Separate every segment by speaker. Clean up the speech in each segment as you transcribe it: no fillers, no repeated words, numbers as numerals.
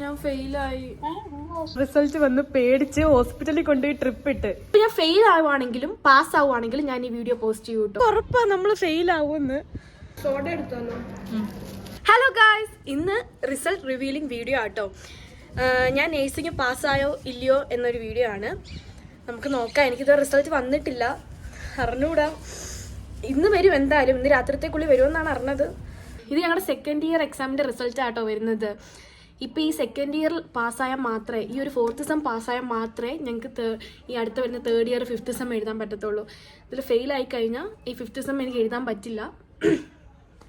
Speaker 1: ഞാൻ ഫെയിലായി. റിസൾട്ട് വന്ന് പേടിച്ച് ഹോസ്പിറ്റലിൽ കൊണ്ടുപോയി ട്രിപ്പ് ഇട്ട്. ഇപ്പൊ ഞാൻ ഫെയിൽ ആവുകയാണെങ്കിലും പാസ് ആവുകയാണെങ്കിലും ഞാൻ ഈ വീഡിയോ പോസ്റ്റ് ചെയ്യും കേട്ടോ. ഉറപ്പാ നമ്മള് ഫെയിൽ ആവുമെന്ന്. സോഡ എടുത്തോളൂ. ഹലോ ഗായ്സ്, ഇന്ന് റിസൾട്ട് റിവീലിംഗ് വീഡിയോ ആട്ടോ. ഞാൻ നേഴ്സിംഗ് പാസ്സായോ ഇല്ലയോ എന്നൊരു വീഡിയോ ആണ്. നമുക്ക് നോക്കാം. എനിക്കിത് റിസൾട്ട് വന്നിട്ടില്ല, അറിഞ്ഞൂടാ. ഇന്ന് വരും എന്തായാലും, ഇന്ന് രാത്രിത്തേക്കുള്ളിൽ വരുമെന്നാണ് അറിഞ്ഞത്. ഇത് ഞങ്ങളുടെ സെക്കൻഡ് ഇയർ എക്സാമിൻ്റെ റിസൾട്ട് ആട്ടോ വരുന്നത്. ഇപ്പോൾ ഈ സെക്കൻഡ് ഇയർ പാസ്സായാൽ മാത്രമേ, ഈ ഒരു 4th സെം പാസ്സായാൽ മാത്രമേ ഞങ്ങൾക്ക് ഈ അടുത്ത വരുന്ന 3rd ഇയർ 5th സെം എഴുതാൻ പറ്റത്തുള്ളൂ. ഇതിൽ ഫെയിൽ ആയി കഴിഞ്ഞാൽ ഈ 5th സെം എനിക്ക് എഴുതാൻ പറ്റില്ല.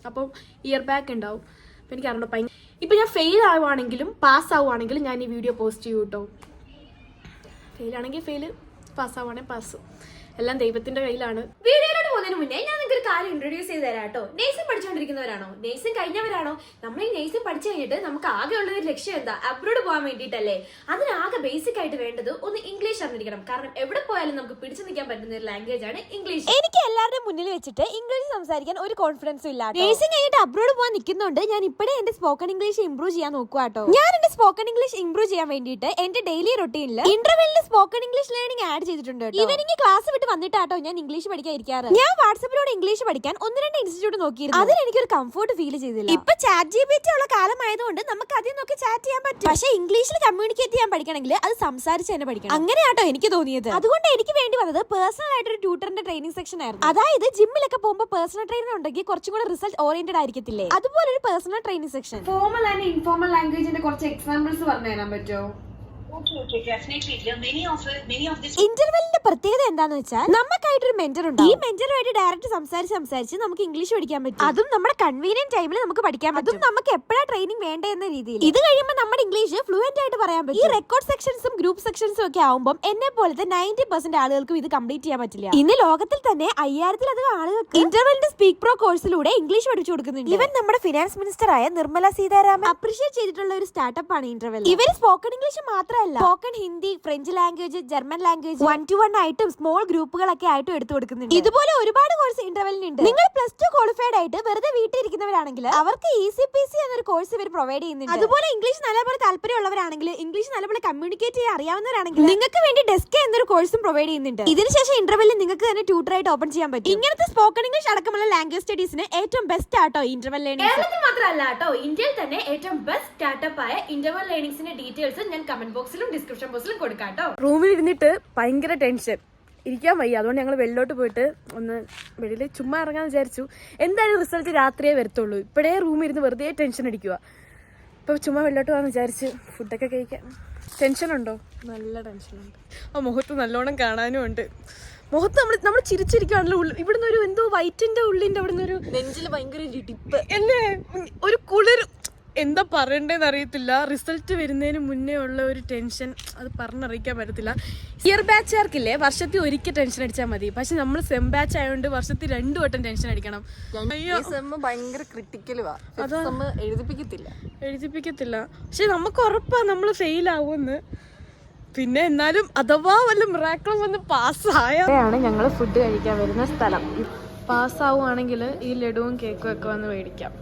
Speaker 1: അപ്പം ഇയർ ബാക്ക് ഉണ്ടാവും. അപ്പം എനിക്ക് അറിയണം ഭയങ്കര. ഇപ്പം ഞാൻ ഫെയിൽ ആവുകയാണെങ്കിലും പാസ് ആവുകയാണെങ്കിലും ഞാൻ ഈ വീഡിയോ പോസ്റ്റ് ചെയ്യും കേട്ടോ. ഫെയിൽ ആണെങ്കിൽ ഫെയിൽ, പാസ് ആവുകയാണെങ്കിൽ പാസ്, എല്ലാം ദൈവത്തിന്റെ കയ്യിലാണ്. വീഡിയോയിലോട്ട് പോകുന്നതിന് മുന്നേ ഞാൻ നിങ്ങൾക്ക് ഒരു കാര്യം ഇൻട്രൊഡ്യൂസ് ചെയ്ത് തരാം കേട്ടോ. നേഴ്സിംഗ് പഠിച്ചുകൊണ്ടിരിക്കുന്നവരാണോ, നേഴ്സിംഗ് കഴിഞ്ഞവരാണോ? നമ്മൾ ഈ നേഴ്സിംഗ് പഠിച്ചു കഴിഞ്ഞിട്ട് നമുക്ക് ആകെ ഉള്ള ഒരു ലക്ഷ്യം എന്താ? അബ്രോഡ് പോകാൻ വേണ്ടിയിട്ടല്ലേ. അതിനാകെ ബേസിക് ആയിട്ട് വേണ്ടത് ഒന്ന് ഇംഗ്ലീഷ് അറിഞ്ഞിരിക്കണം. കാരണം എവിടെ പോയാലും നമുക്ക് പിടിച്ചു നിൽക്കാൻ പറ്റുന്ന ഒരു ലാംഗ്വേജ് ആണ് ഇംഗ്ലീഷ്.
Speaker 2: എനിക്ക് എല്ലാവരുടെ മുന്നിൽ വെച്ചിട്ട് ഇംഗ്ലീഷ് സംസാരിക്കാൻ ഒരു കോൺഫിഡൻസും ഇല്ല. നേഴ്സിംഗ് കഴിഞ്ഞിട്ട് അബ്രോഡ് പോകാൻ നിൽക്കുന്നുണ്ട്. ഞാൻ ഇപ്പോഴേ എന്റെ സ്പോക്കൺ ഇംഗ്ലീഷ് ഇംപ്രൂവ് ചെയ്യാൻ നോക്കുക കേട്ടോ. ഞാൻ എന്റെ സ്പോക്കൺ ഇംഗ്ലീഷ് ഇംപ്രൂവ് ചെയ്യാൻ വേണ്ടിയിട്ട് എന്റെ ഡെയിലി റൊട്ടീനിൽ ഇന്റർവെല്ലിൽ സ്പോക്കൺ ഇംഗ്ലീഷ് ലേണിംഗ് ആഡ് ചെയ്തിട്ടുണ്ട്. ഈവനിങ് ക്ലാസ് വിട്ട് വന്നിട്ടാട്ടോ ഞാൻ ഇംഗ്ലീഷ് പഠിക്കാൻ ഇരിക്കാറ്. ഞാൻ വാട്സാപ്പിലൂടെ ഇംഗ്ലീഷ് പഠിക്കാൻ 1-2 ഇൻസ്റ്റിറ്റ്യൂട്ട് നോക്കിയിരുന്നു. അതിൽ എനിക്കൊരു കംഫർട്ട് ഫീൽ ചെയ്തില്ല. ഇപ്പൊ ചാറ്റ് GPT ഉള്ള കാലമായതുകൊണ്ട് നമുക്ക് അതിൽ നോക്കി ചാറ്റ് ചെയ്യാൻ പറ്റും. പക്ഷേ ഇംഗ്ലീഷിൽ കമ്മ്യൂണിക്കേറ്റ് ചെയ്യാൻ പഠിക്കണമെങ്കിൽ അത് സംസാരിച്ച് തന്നെ പഠിക്കണം. അങ്ങനെയാട്ടോ എനിക്ക് തോന്നിയത്. അതുകൊണ്ട് എനിക്ക് വേണ്ടി വന്നത് പേഴ്സണൽ ആയിട്ടൊരു ട്യൂട്ടറിന്റെ ട്രെയിനിങ് സെക്ഷൻ ആയിരുന്നു. അതായത് ജിമ്മിലൊക്കെ പോകുമ്പോൾ പേഴ്സണൽ ട്രെയിനർ ഉണ്ടെങ്കിൽ കുറച്ചും കൂടെ റിസൾട്ട് ഓറിയന്റഡ് ആയിരിക്കത്തില്ലേ, അതുപോലെ ഒരു personal training section.
Speaker 1: Formal and informal ലാംഗ്വേജിന്റെ കുറച്ച് എക്സാമ്പിൾസ് പറഞ്ഞു തരാൻ പറ്റുമോ?
Speaker 2: ഇന്റർവെല്ലിന്റെ പ്രത്യേകത എന്താന്ന് വെച്ചാൽ നമുക്കായിട്ടൊരു മെന്റർ ഉണ്ട്. ഈ മെന്ററുമായിട്ട് ഡയറക്റ്റ് സംസാരിച്ച് നമുക്ക് ഇംഗ്ലീഷ് പഠിക്കാൻ പറ്റും. അതും നമ്മുടെ കൺവീനിയന്റ് ടൈമിൽ നമുക്ക് പഠിക്കാൻ പറ്റും. നമുക്ക് എപ്പോഴാ ട്രെയിനിങ് വേണ്ട എന്ന രീതിയിൽ. ഇത് കഴിയുമ്പോൾ നമ്മുടെ ഇംഗ്ലീഷ് ഫ്ലുവന്റ് ആയിട്ട് പറയാൻ പറ്റും. ഈ റെക്കോർഡ് സെക്ഷൻസും ഗ്രൂപ്പ് സെക്ഷൻസും ഒക്കെ ആവുമ്പോൾ എന്നെ പോലത്തെ 90% ആളുകൾക്കും ഇത് കംപ്ലീറ്റ് ചെയ്യാൻ പറ്റില്ല. ഇന്ന് ലോകത്തിൽ തന്നെ 5000-ലധികം ആളുകൾക്ക് ഇന്റർവെല്ലിന്റെ സ്പീക്ക് പ്രോ കോഴ്സിലൂടെ ഇംഗ്ലീഷ് പഠിച്ചു കൊടുക്കുന്നുണ്ട്. ഇവൻ നമ്മുടെ ഫിനാൻസ് മിനിസ്റ്റർ ആയ നിർമ്മല സീതാരാമൻ അപ്രീഷിയേറ്റ് ചെയ്തിട്ടുള്ള ഒരു സ്റ്റാർട്ടപ്പ് ആണ് ഇന്റർവെൽ. ഇവർ സ്പോക്കൺ ഇംഗ്ലീഷ് മാത്രമല്ല, spoken Hindi, French language, German language 1-to-1 ആയിട്ടും സ്മോൾ ഗ്രൂപ്പുകളൊക്കെ ആയിട്ടും എടുത്തു കൊടുക്കുന്നുണ്ട്. ഇതുപോലെ ഒരുപാട് കോഴ്സ് ഇന്റർവെല്ലിനുണ്ട്. നിങ്ങൾ +2 ക്വാളിഫൈഡ് ആയിട്ട് വെറുതെ വീട്ടിൽ ഇരിക്കുന്നവരാണെങ്കിൽ അവർക്ക് ECPC എന്നൊരു കോഴ്സ് ഇവർ പ്രൊവൈഡ് ചെയ്യുന്നുണ്ട്. അതുപോലെ ഇംഗ്ലീഷ് നല്ലപോലെ താല്പര്യമുള്ളവരാണെങ്കിൽ, ഇംഗ്ലീഷ് നല്ലപോലെ കമ്മ്യൂണിക്കേറ്റ് ചെയ്യാൻ അറിയാവുന്നവരാണെങ്കിൽ നിങ്ങൾക്ക് വേണ്ടി ഡെസ്ക് എന്നൊരു കോഴ്സും പ്രൊവൈഡ് ചെയ്യുന്നുണ്ട്. ഇതിനുശേഷം ഇന്റർവെല്ലിൽ നിങ്ങൾക്ക് തന്നെ ട്യൂട്ടറായിട്ട് ഓപ്പൺ ചെയ്യാൻ പറ്റും. ഇങ്ങനത്തെ സ്പോക്കൺ ഇംഗ്ലീഷ് അടക്കമുള്ള ലാംഗ്വേജ് സ്റ്റഡീസിന് ഏറ്റവും ബെസ്റ്റ് ആട്ടോ ഇന്റർവെൽ ലേണിംഗ്.
Speaker 1: കേരളത്തിൽ മാത്രമല്ല കേട്ടോ, ഇന്ത്യയിൽ തന്നെ ഏറ്റവും ബെസ്റ്റ് സ്റ്റാർട്ടപ്പ് ആയ ഇന്റർവെൽ ലേണിംഗ്സിന്റെ ഡീറ്റെയിൽസ് ഞാൻ കമന്റ് ബോക്സിലും ഡിസ്ക്രിപ്ഷൻ ബോക്സിലും കൊടുക്കാം കേട്ടോ. റൂമിൽ ഇരുന്നിട്ട് ഭയങ്കര ടെൻഷൻ, ഇരിക്കാൻ വയ്യ. അതുകൊണ്ട് ഞങ്ങൾ വെളിയിലോട്ട് പോയിട്ട് ഒന്ന് വെളിയിൽ ചുമ്മാ ഇറങ്ങാന്ന് വിചാരിച്ചു. എന്തായാലും റിസൾട്ട് രാത്രിയേ വരത്തുള്ളൂ. ഇപ്പോഴേ റൂമിൽ ഇരുന്ന് വെറുതെ ടെൻഷൻ അടിക്കുക. ഇപ്പോൾ ചുമ്മാ വെളിയിലോട്ട് പോകാമെന്ന് വിചാരിച്ച് ഫുഡൊക്കെ കഴിക്കാൻ. ടെൻഷനുണ്ടോ? നല്ല ടെൻഷനുണ്ട്. ആ മുഖത്ത് നല്ലോണം കാണാനും ഉണ്ട്. മുഖത്ത് നമ്മൾ ചിരിച്ചിരിക്കുകയാണല്ലോ. ഇവിടുന്ന് ഒരു എന്തോ വയറ്റിന്റെ ഉള്ളിന്റെ അവിടുന്ന് ഒരു നെഞ്ചിൽ ഭയങ്കര ഇടിപ്പ് അല്ലേ, ഒരു കുളിർ. എന്താ പറയണ്ടേന്ന് അറിയത്തില്ല. റിസൾട്ട് വരുന്നതിന് മുന്നേ ഉള്ള ഒരു ടെൻഷൻ അത് പറഞ്ഞറിയിക്കാൻ പറ്റത്തില്ല. ഇയർ ബാച്ചുകാർക്കില്ലേ വർഷത്തിൽ ഒരിക്കൽ ടെൻഷൻ അടിച്ചാൽ മതി. പക്ഷെ നമ്മൾ സെം ബാച്ച് ആയതുകൊണ്ട് വർഷത്തിൽ 2 വട്ടം ടെൻഷൻ അടിക്കണം.
Speaker 3: ഭയങ്കര ക്രിട്ടിക്കലുവാ.
Speaker 1: എഴുതിപ്പിക്കത്തില്ല. പക്ഷെ നമുക്ക് ഉറപ്പാ നമ്മൾ ഫെയിൽ ആവുമെന്ന്. പിന്നെ എന്നാലും അഥവാ വല്ല മിറാക്കിളും വന്ന് പാസ്സായാണ് ഞങ്ങൾ ഫുഡ് കഴിക്കാൻ വരുന്ന സ്ഥലം. പാസ്സാവുകയാണെങ്കിൽ ഈ ലഡുവും കേക്കും ഒക്കെ വന്ന് മേടിക്കാം.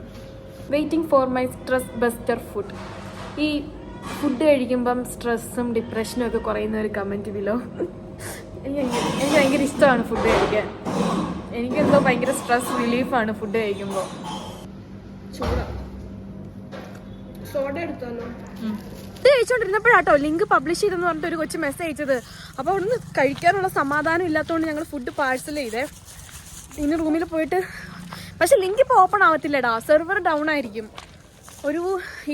Speaker 1: Waiting for my stress buster food. ഈ ഫുഡ് കഴിക്കുമ്പം സ്ട്രെസ്സും ഡിപ്രഷനും ഒക്കെ കുറയുന്ന ഒരു കമൻറ്റ് ബിലോ. എനിക്ക് ഭയങ്കര ഇഷ്ടമാണ് ഫുഡ് കഴിക്കാൻ. എനിക്കെന്തോ ഭയങ്കര സ്ട്രെസ് റിലീഫാണ് ഫുഡ് കഴിക്കുമ്പോൾ. സോഡ എടുത്തോളൂ. ഇത് കഴിച്ചോണ്ടിരുന്നപ്പോഴാട്ടോ ലിങ്ക് പബ്ലിഷ് ചെയ്തെന്ന് പറഞ്ഞിട്ട് ഒരു കൊച്ചു മെസ്സേജ് അയച്ചത്. അപ്പോൾ അവിടുന്ന് കഴിക്കാനുള്ള സമാധാനം ഇല്ലാത്തതുകൊണ്ട് ഞങ്ങൾ ഫുഡ് പാഴ്സൽ ചെയ്തേ. ഇനി റൂമിൽ പോയിട്ട്, പക്ഷെ ലിങ്ക് ഇപ്പോൾ ഓപ്പൺ ആവത്തില്ലടാ, സെർവർ ഡൗൺ ആയിരിക്കും. ഒരു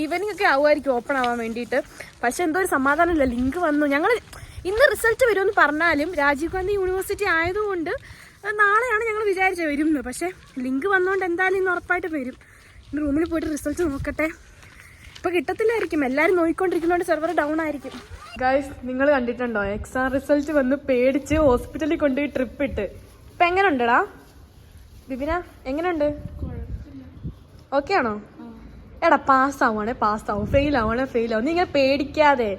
Speaker 1: ഈവനിങ് ഒക്കെ ആവുമായിരിക്കും ഓപ്പൺ ആവാൻ വേണ്ടിയിട്ട്. പക്ഷെ എന്തോ ഒരു സമാധാനമില്ല. ലിങ്ക് വന്നു. ഞങ്ങൾ ഇന്ന് റിസൾട്ട് വരുമെന്ന് പറഞ്ഞാലും രാജീവ് ഗാന്ധി യൂണിവേഴ്സിറ്റി ആയതുകൊണ്ട് നാളെയാണ് ഞങ്ങൾ വിചാരിച്ചത് വരുമെന്ന്. പക്ഷേ ലിങ്ക് വന്നുകൊണ്ട് എന്തായാലും ഇന്ന് ഉറപ്പായിട്ട് വരും. ഇന്ന് റൂമിൽ പോയിട്ട് റിസൾട്ട് നോക്കട്ടെ. ഇപ്പോൾ കിട്ടത്തില്ലായിരിക്കും, എല്ലാവരും നോക്കിക്കൊണ്ടിരിക്കുന്നതുകൊണ്ട് സെർവർ ഡൗൺ ആയിരിക്കും. ഗൈസ്, നിങ്ങൾ കണ്ടിട്ടുണ്ടോ എക്സാം റിസൾട്ട് വന്ന് പേടിച്ച് ഹോസ്പിറ്റലിൽ കൊണ്ടുപോയി ട്രിപ്പ് ഇട്ട്. ഇപ്പം എങ്ങനെ ഉണ്ടടാ ബിബിന? എങ്ങനെയുണ്ട്? ഓക്കെ ആണോ? എടാ പാസ്സാവുകയാണെ പാസ്സാവും, ഫെയിൽ ആവുകയാണെ ഫെയിൽ ആവും. നീ ഇങ്ങനെ പേടിക്കാതെ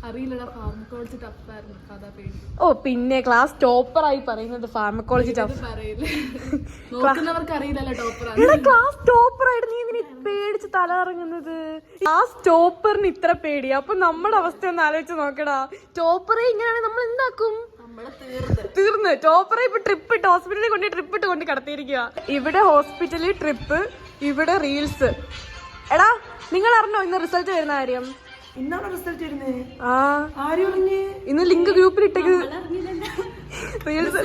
Speaker 1: അറിയില്ലടാ ഫാർമക്കോളജി ടഫായിരുന്നു, അതാ പേടി. ഓ പിന്നെ ക്ലാസ് ടോപ്പറായി പറയുന്നത് ഫാർമക്കോളജി ടഫ് നോക്കുന്നവർക്ക് അറിയില്ലല്ലോ ടോപ്പർ. ക്ലാസ് ടോപ്പറായിട്ട് നീ ഇതിന് പേടിച്ച് തല ഇറങ്ങുന്നത്? ക്ലാസ് ടോപ്പറിന് ഇത്ര പേടി, അപ്പൊ നമ്മുടെ അവസ്ഥ ഒന്ന് ആലോചിച്ച് നോക്കടാ. ടോപ്പറെ ഇങ്ങനെയാണെങ്കിൽ നമ്മൾ എന്താക്കും? തീർന്ന്. ടോപ്പറെ ഇപ്പൊ ട്രിപ്പ് ഇട്ട് ഹോസ്പിറ്റലിൽ കൊണ്ട് ട്രിപ്പ് ഇട്ട് കൊണ്ട് കിടത്തിയിരിക്കുക. ഇവിടെ ഹോസ്പിറ്റലിൽ ട്രിപ്പ്, ഇവിടെ റീൽസ്. എടാ നിങ്ങൾ അറിഞ്ഞോ ഇന്ന് റിസൾട്ട് വരുന്ന കാര്യം?
Speaker 3: ഇന്നാണ് റിസൾട്ട് വരുന്നത്.
Speaker 1: ആ
Speaker 3: ആര് പറഞ്ഞു?
Speaker 1: ഇന്ന് ലിങ്ക് ഗ്രൂപ്പിൽ ഇട്ടേക്ക്. റീൽസ്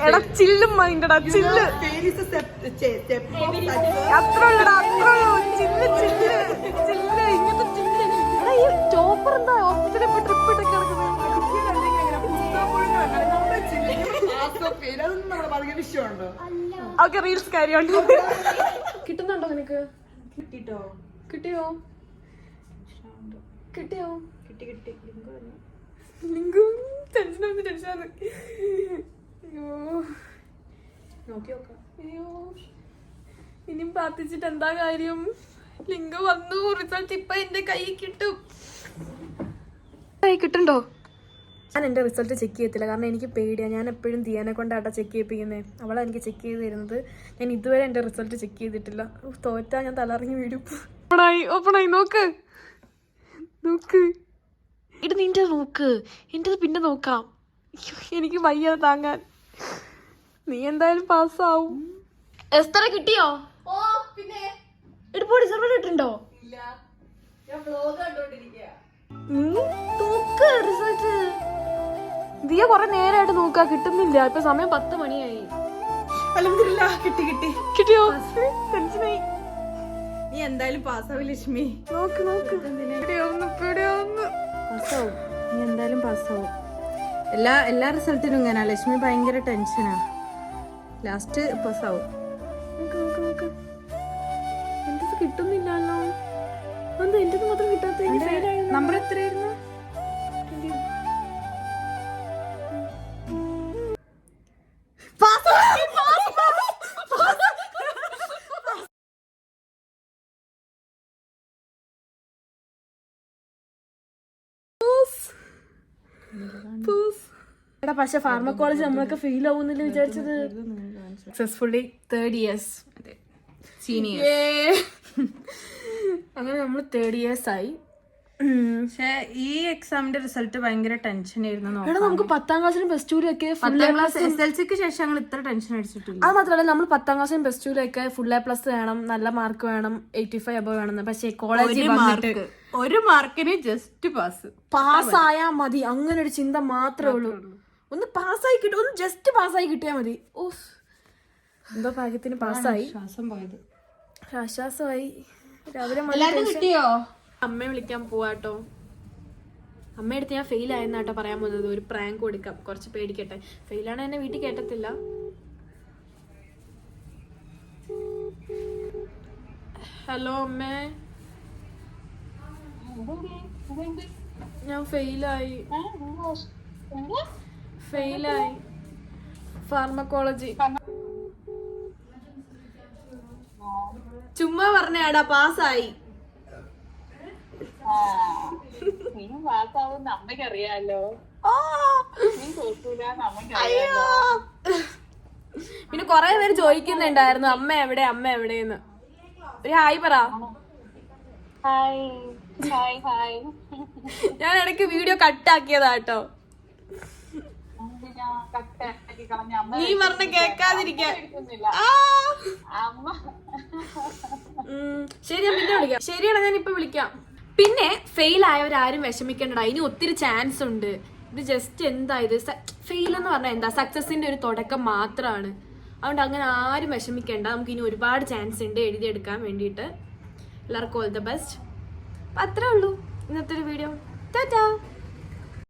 Speaker 1: എടാ ചില്ലും മൈൻഡടാ, ചില്ല്. അത്ര ഉള്ളടാ, അത്ര ഉള്ളൂ. ചില്ല് ചില്ല് ചില്ല്, ഇങ്ങനത്തെ ചില്ല്. എടാ ഈ ടോപ്പർ എന്താ ഹോസ്പിറ്റലിൽ ഇപ്പൊ ട്രിപ്പ് ഇട്ടൊക്കെ കിടക്കുന്നത്? ഓക്കെ റീൽസ് കാര്യമുണ്ട്. കിട്ടുന്നുണ്ടോ നിനക്ക്? കിട്ടിയോ? കിട്ടിയോ? ലിങ്കും ടെൻഷനാണ്, ടെൻഷനാണ്. അയ്യോ നോക്കി നോക്കാം. അയ്യോ ഇനിയും പ്രാർത്ഥിച്ചിട്ട് എന്താ കാര്യം? ലിങ്ക് വന്നു, റിസൾട്ട് ഇപ്പൊ എന്റെ കൈ കിട്ടും. കിട്ടുണ്ടോ? ഞാൻ എൻ്റെ റിസൾട്ട് ചെക്ക് ചെയ്യത്തില്ല, കാരണം എനിക്ക് പേടിയാണ്. ഞാൻ എപ്പോഴും ദിയാനെ കൊണ്ടാട്ടാ ചെക്ക് ചെയ്യിപ്പിക്കുന്നത്. അവളാണ് എനിക്ക് ചെക്ക് ചെയ്ത് തരുന്നത്. ഞാൻ ഇതുവരെ എൻ്റെ റിസൾട്ട് ചെക്ക് ചെയ്തിട്ടില്ല. തോറ്റാ ഞാൻ തലറിഞ്ഞ് വീഴും. ഓപ്പണായി നോക്ക് നോക്ക്. ഇത് നിന്റെ നോക്ക്, എൻ്റെത് പിന്നെ നോക്കാം. എനിക്ക് വയ്യ താങ്ങാൻ. നീ എന്തായാലും പാസ്സാവും. എസ്തറ കിട്ടിയോ? എടുപ്പോ റിസൾട്ട് ഇട്ടുണ്ടോ? നോക്ക് റിസൾട്ട്. ദിയ കൊറേ നേരമായിട്ട് നോക്കാ, കിട്ടുന്നില്ല. ഇപ്പൊ സമയം 10 മണിയായി. കിട്ടിയോ? ടെൻഷനായി.
Speaker 3: നീ എന്തായാലും പാസ്സാവും ലക്ഷ്മി.
Speaker 1: നോക്ക് നോക്ക്.
Speaker 3: പാസ്സാവും, നീ എന്തായാലും പാസ്സാവും. എല്ലാ റിസൾട്ടിനും ഇങ്ങനെ ലക്ഷ്മി ഭയങ്കര ടെൻഷനാ. ലാസ്റ്റ് പാസ്സാവും.
Speaker 1: എന്റെ കിട്ടുന്നില്ലല്ലോ. എന്താ എന്റെ മാത്രം കിട്ടാത്ത?
Speaker 3: നമ്പർ എത്രയായിരുന്നു?
Speaker 1: എടാ പക്ഷെ ഫാർമക്കോളജി നമ്മളൊക്കെ ഫെയിൽ ആവുന്നില്ല വിചാരിച്ചത്. Successfully 3rd years
Speaker 3: senior.
Speaker 1: അങ്ങനെ നമ്മൾ 3rd years ആയി.
Speaker 3: പക്ഷെ ഈ എക്സാമിന്റെ റിസൾട്ട് ഭയങ്കര ടെൻഷൻ ആയിരുന്നു.
Speaker 1: നമുക്ക് 10ാം ക്ലാസ്സിലും പ്ലസ് ടുവിലൊക്കെ
Speaker 3: SSLCക്ക് ശേഷം ഞങ്ങൾ ഇത്ര ടെൻഷൻ അടിച്ചിട്ടില്ല.
Speaker 1: അത് മാത്രമല്ല നമ്മൾ 10ാം ക്ലാസ്സിലും പ്ലസ് ടുവിലൊക്കെ ഫുൾ A+ വേണം, നല്ല മാർക്ക് വേണം, 85 above വേണം. പക്ഷെ കോളേജിൽ
Speaker 3: ഒരു മാർക്കിന് ജസ്റ്റ്
Speaker 1: പാസ്സായാ മതി, അങ്ങനെ ഒരു ചിന്ത മാത്രമേ ഉള്ളൂ. ഒന്ന് പാസ്സായി കിട്ടും, ഒന്ന് ജസ്റ്റ് പാസ്സായി കിട്ടിയാൽ മതി. ഓ എന്തോ ഭാഗ്യത്തിന് പാസ്സായി.
Speaker 3: ശ്വാസം പോയത്,
Speaker 1: ആശ്വാസമായി. രാവിലെ
Speaker 3: കിട്ടിയോ?
Speaker 1: അമ്മയെ വിളിക്കാൻ പോവാട്ടോ. അമ്മയടുത്ത് ഞാൻ ഫെയിൽ ആയെന്നാട്ടോ പറയാൻ പോകുന്നത്. ഒരു പ്രാങ്ക് കൊടുക്കാം, കുറച്ച് പേടിക്കട്ടെ. ഫെയിലാണ് എന്നെ വീട്ടിൽ കേട്ടത്തില്ല. ഹലോ അമ്മേ, ഞാൻ ഫെയിലായി ഫാർമക്കോളജി. ചുമ്മാ പറഞ്ഞാടാ, പാസ്സായി.
Speaker 4: അമ്മക്കറിയാലോ.
Speaker 1: പിന്നെ കൊറേ പേര് ചോദിക്കുന്നുണ്ടായിരുന്നു അമ്മ എവിടെ, അമ്മ എവിടെയെന്ന്. ഒരു ഹായ് പറ. ഞാൻ ഇടയ്ക്ക് വീഡിയോ കട്ടാക്കിയതാട്ടോ, നീ പറഞ്ഞ കേക്കാതിരിക്കാൻ. ശരി ഞാൻ പിന്നെ വിളിക്കാം. ശരിയാണ്, ഞാൻ ഇപ്പൊ വിളിക്കാം. പിന്നെ ഫെയിൽ ആയവരാരും വിഷമിക്കണ്ടടാ, ഇനി ഒത്തിരി ചാൻസ് ഉണ്ട്. ഇത് ജസ്റ്റ് എന്താ ഇത് ഫെയിൽ എന്ന് പറഞ്ഞാൽ എന്താ, സക്സസിന്റെ ഒരു തുടക്കം മാത്രമാണ്. അതുകൊണ്ട് അങ്ങനെ ആരും വിഷമിക്കണ്ട. നമുക്ക് ഇനി ഒരുപാട് ചാൻസ് ഉണ്ട് എഴുതിയെടുക്കാൻ വേണ്ടിയിട്ട്. എല്ലാവർക്കും ഓൾ ദ ബെസ്റ്റ്. അപ്പം അത്രേ ഉള്ളൂ ഇന്നത്തെ ഒരു വീഡിയോ. ടാറ്റാ.